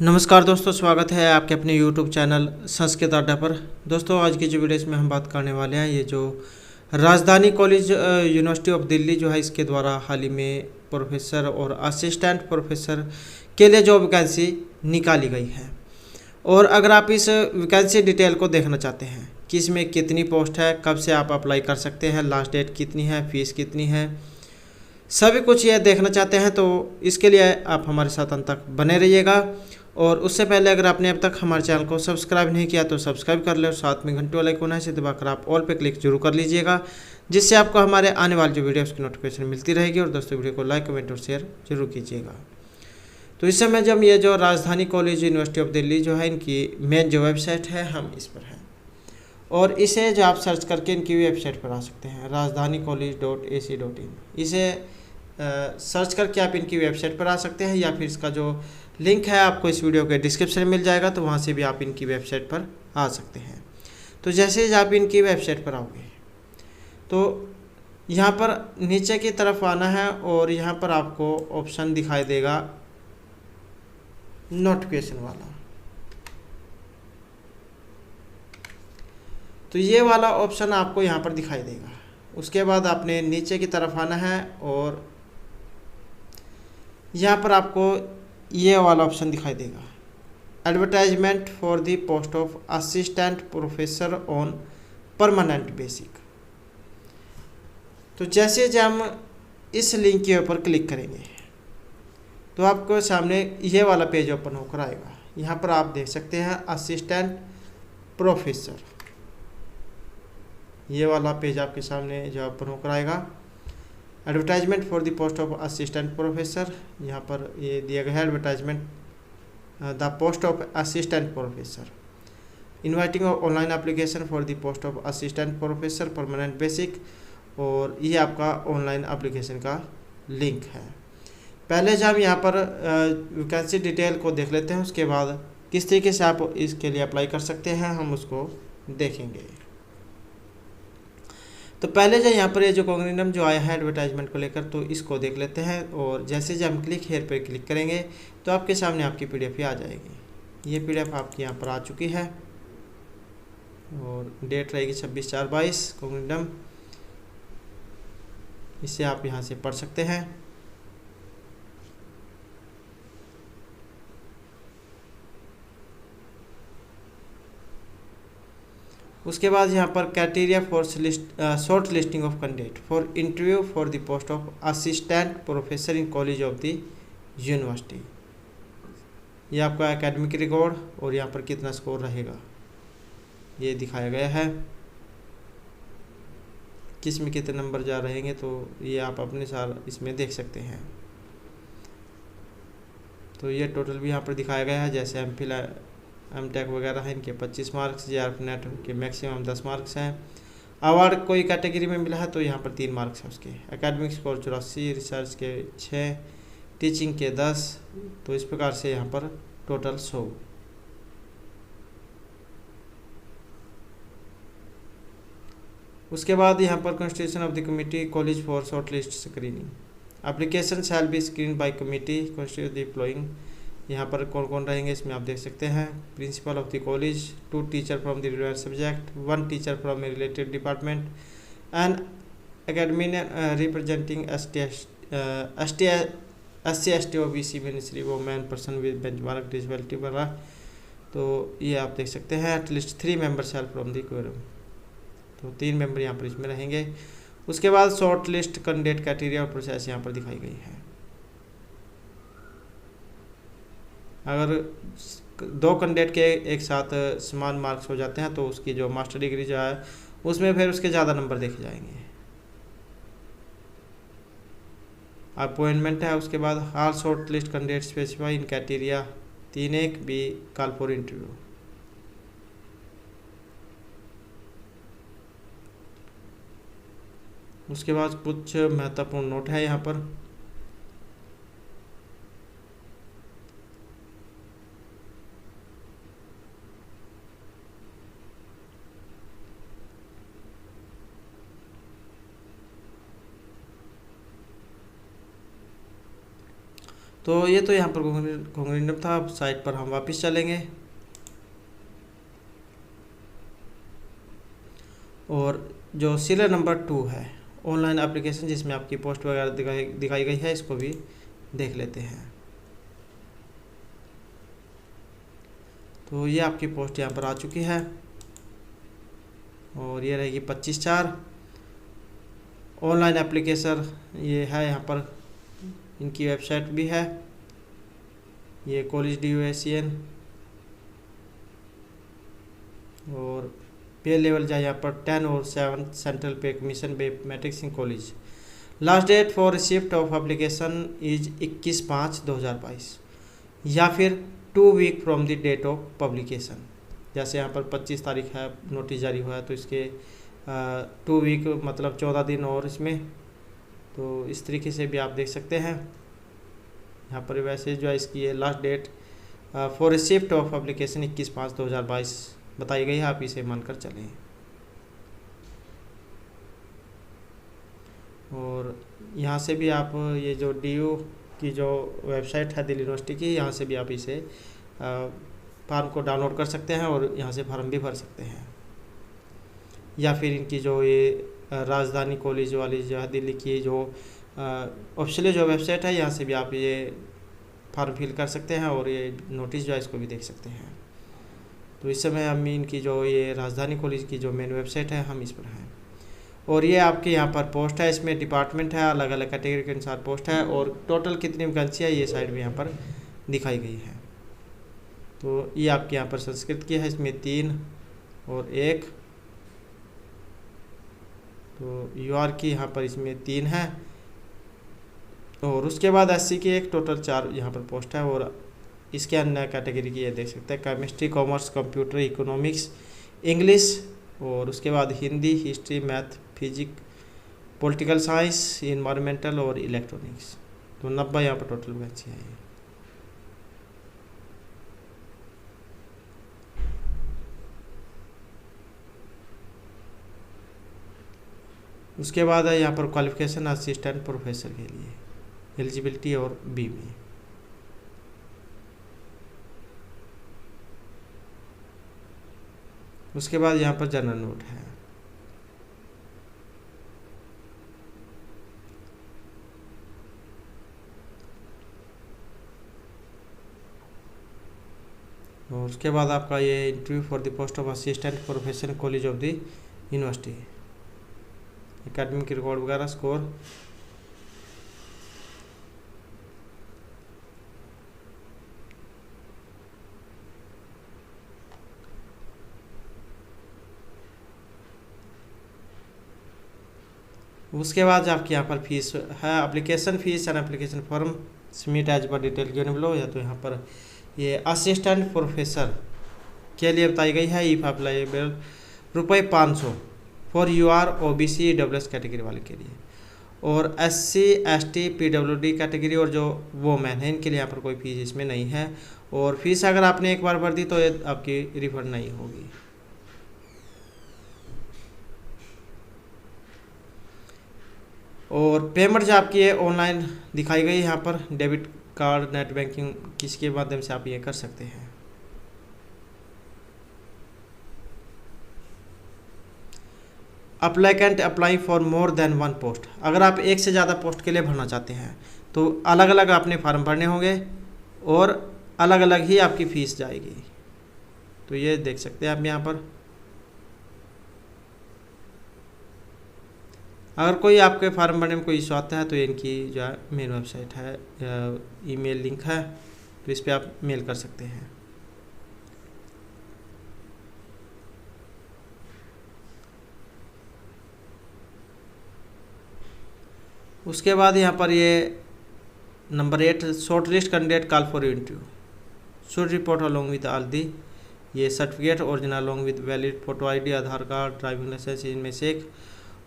नमस्कार दोस्तों, स्वागत है आपके अपने YouTube चैनल संस्कृत अड्डा पर। दोस्तों, आज की जो वीडियो में हम बात करने वाले हैं, ये जो राजधानी कॉलेज यूनिवर्सिटी ऑफ दिल्ली जो है, इसके द्वारा हाल ही में प्रोफेसर और असिस्टेंट प्रोफेसर के लिए जो वैकेंसी निकाली गई है। और अगर आप इस वैकेंसी डिटेल को देखना चाहते हैं कि इसमें कितनी पोस्ट है, कब से आप अप्लाई कर सकते हैं, लास्ट डेट कितनी है, फीस कितनी है, सभी कुछ ये देखना चाहते हैं, तो इसके लिए आप हमारे साथ अंत तक बने रहिएगा। और उससे पहले अगर आपने अब तक हमारे चैनल को सब्सक्राइब नहीं किया तो सब्सक्राइब कर ले और साथ में घंटे वाला आइकन है इसे दबाकर आप ऑल पे क्लिक जरूर कर लीजिएगा, जिससे आपको हमारे आने वाली जो वीडियोस की नोटिफिकेशन मिलती रहेगी। और दोस्तों, वीडियो को लाइक, कमेंट और शेयर जरूर कीजिएगा। तो इस समय जब ये जो राजधानी कॉलेज यूनिवर्सिटी ऑफ दिल्ली जो है, इनकी मेन जो वेबसाइट है, हम इस पर हैं। और इसे जो आप सर्च करके इनकी वेबसाइट पर आ सकते हैं, rajdhanicollege.ac.in। इसे सर्च करके आप इनकी वेबसाइट पर आ सकते हैं, या फिर इसका जो लिंक है आपको इस वीडियो के डिस्क्रिप्शन में मिल जाएगा, तो वहाँ से भी आप इनकी वेबसाइट पर आ सकते हैं। तो जैसे ही आप इनकी वेबसाइट पर आओगे तो यहाँ पर नीचे की तरफ आना है और यहाँ पर आपको ऑप्शन दिखाई देगा नोटिफिकेशन वाला। तो ये वाला ऑप्शन आपको यहाँ पर दिखाई देगा। उसके बाद आपने नीचे की तरफ आना है और यहाँ पर आपको ये वाला ऑप्शन दिखाई देगा, advertisement for the post of assistant professor on permanent basic. तो जैसे जब हम इस लिंक के ऊपर क्लिक करेंगे तो आपको सामने ये वाला पेज ओपन होकर आएगा। यहाँ पर आप देख सकते हैं असिस्टेंट प्रोफेसर, ये वाला पेज आपके सामने जो ओपन होकर आएगा। Advertisement for the post of assistant professor, यहाँ पर ये दिया गया है advertisement the post of assistant professor, inviting online application for the post of assistant professor permanent basic. और ये आपका ऑनलाइन एप्लीकेशन का लिंक है। पहले जब हम यहाँ पर वैकेंसी डिटेल को देख लेते हैं, उसके बाद किस तरीके से आप इसके लिए अप्लाई कर सकते हैं हम उसको देखेंगे। तो पहले जो यहाँ पर ये जो कॉन्ग्रेंडम जो आया है एडवर्टाइजमेंट को लेकर, तो इसको देख लेते हैं। और जैसे जब हम क्लिक हेयर पे क्लिक करेंगे तो आपके सामने आपकी पीडीएफ ही आ जाएगी। ये पीडीएफ आपकी यहाँ पर आ चुकी है और डेट रहेगी 26/4/22 कॉन्ग्रेंडम। इसे आप यहाँ से पढ़ सकते हैं। उसके बाद यहाँ पर criteria for short listing of candidate for interview for the post of assistant professor in college of the university. ये आपका एकेडमिक रिकॉर्ड और यहाँ पर कितना स्कोर रहेगा ये दिखाया गया है, किस में कितने नंबर जा रहेंगे, तो ये आप अपने साल इसमें देख सकते हैं। तो ये टोटल भी यहाँ पर दिखाया गया है। जैसे एमफिल एमटेक वगैरह है, इनके 25 मार्क्स, जेआरएफ नेट के मैक्सिमम 10 मार्क्स हैं। अवार्ड कोई कैटेगरी में मिला है तो यहाँ पर 3 मार्क्स है उसके। एकेडमिक स्कोर 84, रिसर्च के 6, टीचिंग के 10। तो इस प्रकार से यहाँ पर टोटल 100। उसके बाद यहाँ पर constitution of the committee college for short list screening, application shall be screen bye committee constitute the flowing. यहाँ पर कौन कौन रहेंगे इसमें आप देख सकते हैं। Principal of the college, 2 teacher from the relevant subject, 1 teacher from a related department, and academician representing SC/ST OBC ministry women person with benchmark disability वाला। तो ये आप देख सकते हैं। At least 3 member shall from the quorum, तो 3 member यहाँ पर इसमें रहेंगे। उसके बाद शॉर्ट लिस्ट कैंडिडेट क्राइटेरिया और प्रोसेस यहाँ पर दिखाई गई है। अगर 2 कैंडिडेट के एक साथ समान मार्क्स हो जाते हैं तो उसकी जो मास्टर डिग्री जो है उसमें फिर उसके ज़्यादा नंबर देखे जाएंगे। अपॉइंटमेंट है। उसके बाद all short list candidate specify in criteria 3(1) be call for interview. उसके बाद कुछ महत्वपूर्ण नोट है यहाँ पर। तो ये तो यहाँ पर कॉन्ग्रेंडम था। अब साइट पर हम वापस चलेंगे और जो सीरियल नंबर 2 है ऑनलाइन एप्लीकेशन जिसमें आपकी पोस्ट वगैरह दिखाई गई है, इसको भी देख लेते हैं। तो ये आपकी पोस्ट यहाँ पर आ चुकी है और ये रहेगी 25/4 ऑनलाइन एप्लीकेशन। ये है यहाँ पर इनकी वेबसाइट भी है, ये कॉलेज DUSN और पे लेवल जाए यहाँ पर 10 और 7 central pay commission pay matrix in college. Last date for receipt of application is 21/5/2022 या फिर 2 week from the date of publication. जैसे यहाँ पर 25 तारीख है नोटिस जारी हुआ है, तो इसके 2 वीक मतलब 14 दिन और इसमें, तो इस तरीके से भी आप देख सकते हैं। यहाँ पर वैसे जो है इसकी last date for receipt of application 21/5/2022 बताई गई है, आप इसे मानकर चलें। और यहाँ से भी आप ये जो DU की जो वेबसाइट है दिल्ली यूनिवर्सिटी की, यहाँ से भी आप इसे फॉर्म को डाउनलोड कर सकते हैं और यहाँ से फॉर्म भी भर सकते हैं। या फिर इनकी जो ये राजधानी कॉलेज वाली जो है दिल्ली की जो ऑफिशियल जो वेबसाइट है, यहाँ से भी आप ये फॉर्म फिल कर सकते हैं और ये नोटिस जो है इसको भी देख सकते हैं। तो इस समय हम इनकी जो ये राजधानी कॉलेज की जो मेन वेबसाइट है हम इस पर हैं और ये आपके यहाँ पर पोस्ट है, इसमें डिपार्टमेंट है, अलग अलग कैटेगरी के अनुसार पोस्ट है और टोटल कितनी वैकेंसी है ये साइड में यहाँ पर दिखाई गई है। तो ये आपके यहाँ पर संस्कृत की है, इसमें 3 और 1, तो UR की यहाँ पर इसमें 3 है और उसके बाद SC की एक टोटल 4 यहाँ पर पोस्ट है। और इसके अन्य कैटेगरी की ये देख सकते हैं, chemistry, commerce, computer, economics, English और उसके बाद Hindi, history, math, physics, political science, environmental और इलेक्ट्रॉनिक्स। तो 90 यहाँ पर टोटल वैकेंसी है। उसके बाद है यहाँ पर क्वालिफिकेशन असिस्टेंट प्रोफेसर के लिए एलिजिबिलिटी और B में। उसके बाद यहाँ पर जनरल नोट है। और उसके बाद आपका ये interview for the post of assistant professor college of the university, academic record वगैरह, स्कोर। उसके बाद आपके यहाँ पर फीस है, application fees and application form submit as per detail given below. या तो यहाँ पर ये असिस्टेंट प्रोफेसर के लिए बताई गई है, if applicable ₹500 for UR OBC EWS category वाले के लिए, और SC ST PWD कैटेगरी और जो वोमेन है इनके लिए यहाँ पर कोई फीस इसमें नहीं है। और फीस अगर आपने एक बार भर दी तो ये आपकी रिफंड नहीं होगी। और पेमेंट जो आपकी है ऑनलाइन दिखाई गई यहाँ पर, डेबिट कार्ड, नेट बैंकिंग, किसके माध्यम से आप ये कर सकते हैं। Applicant apply for more than 1 post, अगर आप एक से ज़्यादा पोस्ट के लिए भरना चाहते हैं तो अलग अलग आपने फार्म भरने होंगे और अलग अलग ही आपकी फ़ीस जाएगी। तो ये देख सकते हैं आप यहाँ पर। अगर कोई आपके फार्म भरने में कोई इशू आता है तो इनकी जो है मेन वेबसाइट है, ईमेल लिंक है, तो इस पर आप मेल कर सकते हैं। उसके बाद यहाँ पर ये number 8 short list candidate call for interview should report along with all the ये certificate original along with valid photo ID, Aadhaar card, driving licence इनमें से एक,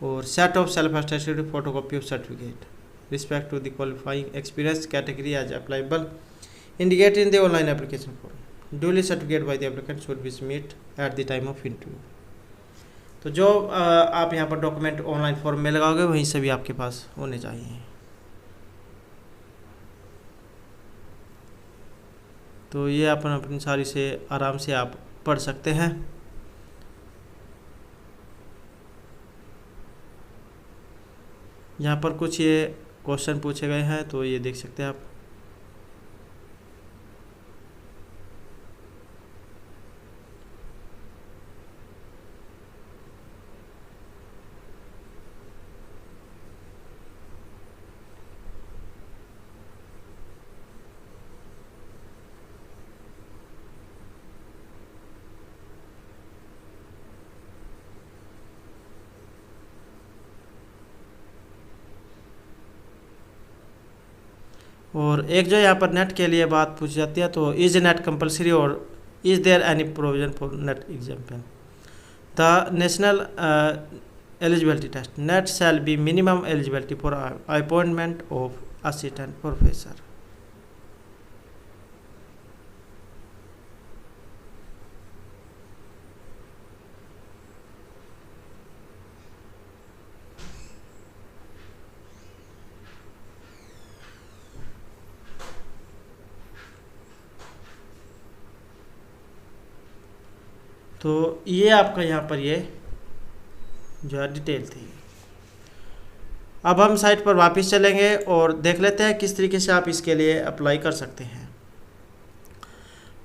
और set of self attested photocopy of certificate respect to the qualifying experience category as applicable indicate in the online application form duly certificate by the applicant should be submit at the time of interview. तो जो आप यहाँ पर document online form में लगाओगे वहीं से भी आपके पास होने चाहिए। तो ये अपनी सारी से आराम से आप पढ़ सकते हैं। यहाँ पर कुछ ये क्वेश्चन पूछे गए हैं, तो ये देख सकते हैं आप। और एक जो यहाँ पर नेट के लिए बात पूछी जाती है, तो इज नेट कंपलसरी और is there any provision for NET example. The national eligibility test NET shall be minimum eligibility for appointment of assistant professor. तो ये आपका यहाँ पर ये जो है डिटेल थी। अब हम साइट पर वापस चलेंगे और देख लेते हैं किस तरीके से आप इसके लिए अप्लाई कर सकते हैं।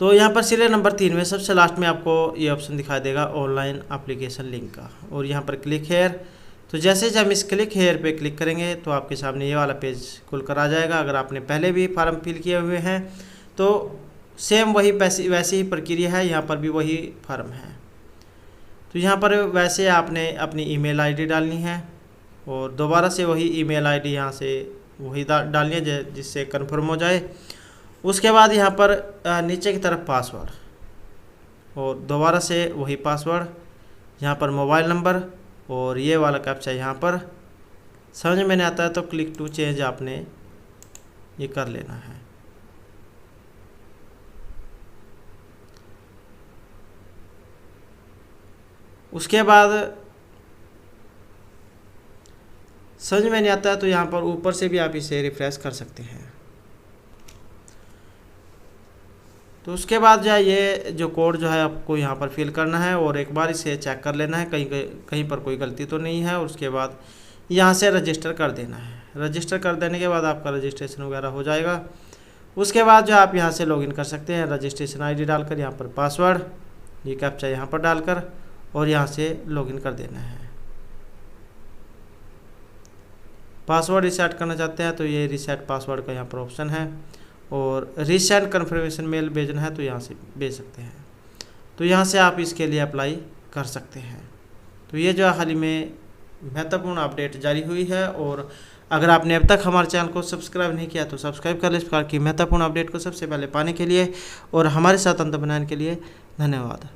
तो यहाँ पर सीरियल नंबर 3 में सबसे लास्ट में आपको ये ऑप्शन दिखाई देगा ऑनलाइन एप्लीकेशन लिंक का, और यहाँ पर क्लिक हेयर। तो जैसे ही हम इस क्लिक हेयर पे क्लिक करेंगे तो आपके सामने ये वाला पेज खुलकर आ जाएगा। अगर आपने पहले भी फॉर्म फिल किए हुए हैं तो सेम वही वैसी ही प्रक्रिया है, यहाँ पर भी वही फॉर्म है। तो यहाँ पर वैसे आपने अपनी ईमेल आईडी डालनी है और दोबारा से वही ईमेल आईडी यहाँ से वही डालनी है जिससे कंफर्म हो जाए। उसके बाद यहाँ पर नीचे की तरफ पासवर्ड और दोबारा से वही पासवर्ड, यहाँ पर मोबाइल नंबर और ये वाला कैप्चा यहाँ पर समझ में नहीं आता है तो क्लिक टू चेंज आपने ये कर लेना है। उसके बाद समझ में नहीं आता है तो यहाँ पर ऊपर से भी आप इसे रिफ्रेश कर सकते हैं। तो उसके बाद जो है ये जो कोड जो है आपको यहाँ पर फिल करना है और एक बार इसे चेक कर लेना है कहीं पर कोई गलती तो नहीं है। और उसके बाद यहाँ से रजिस्टर कर देना है। रजिस्टर कर देने के बाद आपका रजिस्ट्रेशन वगैरह हो जाएगा। उसके बाद जो आप यहाँ से लॉगिन कर सकते हैं रजिस्ट्रेशन आईडी डालकर, यहाँ पर पासवर्ड ये कैप्चा यहाँ पर डालकर और यहाँ से लॉगिन कर देना है। पासवर्ड रिसेट करना चाहते हैं तो ये रिसेट पासवर्ड का यहाँ पर ऑप्शन है, और रीसेंड कन्फर्मेशन मेल भेजना है तो यहाँ से भेज सकते हैं। तो यहाँ से आप इसके लिए अप्लाई कर सकते हैं। तो ये जो हाल ही में महत्वपूर्ण अपडेट जारी हुई है, और अगर आपने अब तक हमारे चैनल को सब्सक्राइब नहीं किया तो सब्सक्राइब कर लें इस प्रकार की महत्वपूर्ण अपडेट को सबसे पहले पाने के लिए, और हमारे साथ अंत बनाने के लिए धन्यवाद।